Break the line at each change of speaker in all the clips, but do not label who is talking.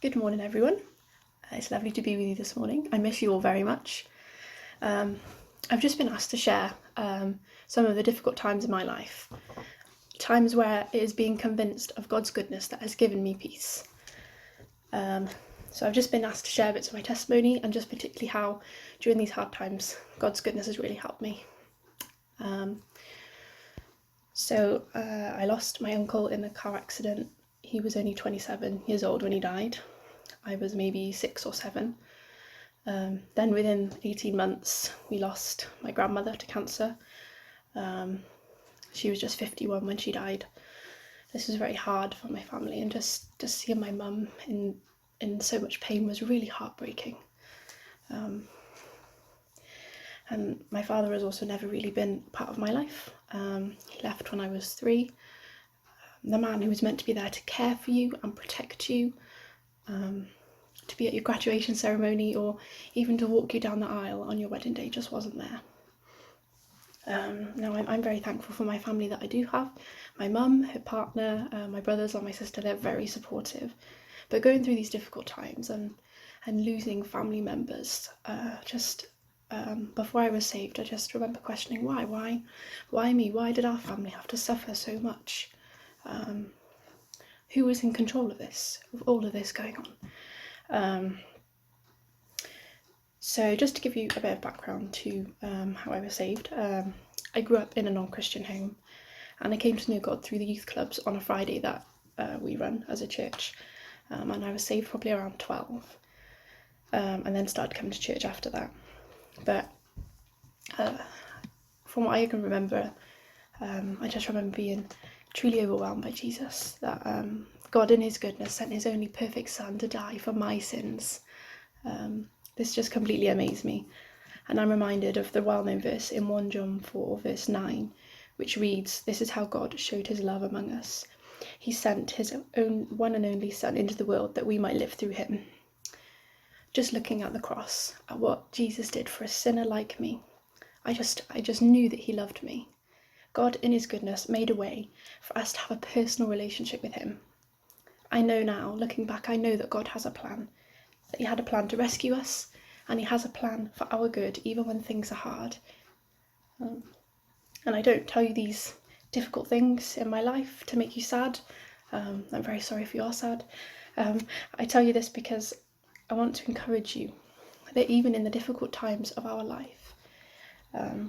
Good morning, everyone. It's lovely to be with you this morning. I miss you all very much. I've just been asked to share some of the difficult times in my life, times where it is being convinced of God's goodness that has given me peace. So I've just been asked to share bits of my testimony and just particularly how during these hard times God's goodness has really helped me. I lost my uncle in a car accident. He was only 27 years old when he died. I was maybe 6 or 7. Then within 18 months, we lost my grandmother to cancer. She was just 51 when she died. This was very hard for my family, and just seeing my mum in so much pain was really heartbreaking. And my father has also never really been part of my life. He left when I was 3. The man who was meant to be there to care for you and protect you, to be at your graduation ceremony or even to walk you down the aisle on your wedding day, just wasn't there. Now I'm very thankful for my family that I do have. My mum, her partner, my brothers and my sister, they're very supportive. But going through these difficult times and losing family members, before I was saved, I just remember questioning why me? Why did our family have to suffer so much? Who was in control of this, of all of this going on? So just to give you a bit of background to how I was saved, I grew up in a non-Christian home, and I came to know God through the youth clubs on a Friday that we run as a church, and I was saved probably around 12, and then started coming to church after that. But from what I can remember, I just remember being truly overwhelmed by Jesus, that God in his goodness sent his only perfect son to die for my sins. This just completely amazed me. And I'm reminded of the well-known verse in 1 John 4 verse 9, which reads, "This is how God showed his love among us. He sent his own one and only son into the world that we might live through him." Just looking at the cross, at what Jesus did for a sinner like me, I just knew that he loved me. God in his goodness made a way for us to have a personal relationship with him. I know now, looking back, I know that God has a plan, that he had a plan to rescue us, and he has a plan for our good, even when things are hard. And I don't tell you these difficult things in my life to make you sad. I'm very sorry if you are sad. I tell you this because I want to encourage you that even in the difficult times of our life,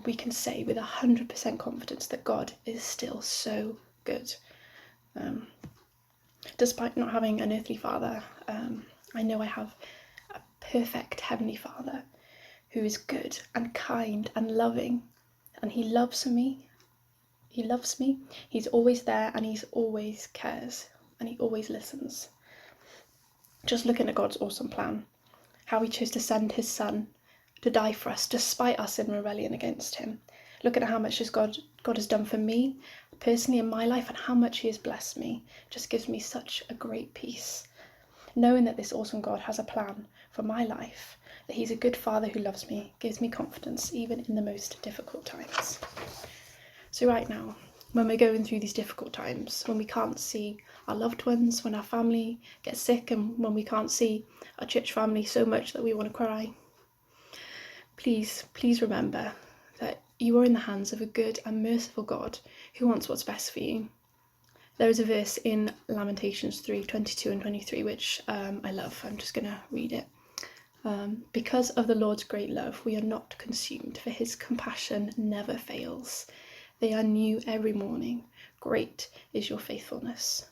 we can say with 100% confidence that God is still so good. Despite not having an earthly father, I know I have a perfect heavenly Father who is good and kind and loving, and he loves me. He loves me. He's always there, and he always cares, and he always listens. Just looking at God's awesome plan, how he chose to send his son to die for us despite us in rebellion against him. Look at how much God has done for me personally in my life, and how much he has blessed me. Just gives me such a great peace. Knowing that this awesome God has a plan for my life, that he's a good father who loves me, gives me confidence even in the most difficult times. So right now, when we're going through these difficult times, when we can't see our loved ones, when our family gets sick, and when we can't see our church family so much that we want to cry, please remember that you are in the hands of a good and merciful God who wants what's best for you. There is a verse in Lamentations 3:22 and 23, which I love. I'm just going to read it. "Because of the Lord's great love, we are not consumed, for his compassion never fails. They are new every morning. Great is your faithfulness."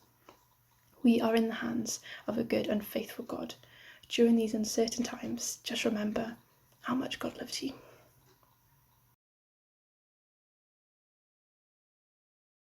We are in the hands of a good and faithful God. During these uncertain times, just remember how much God loves you.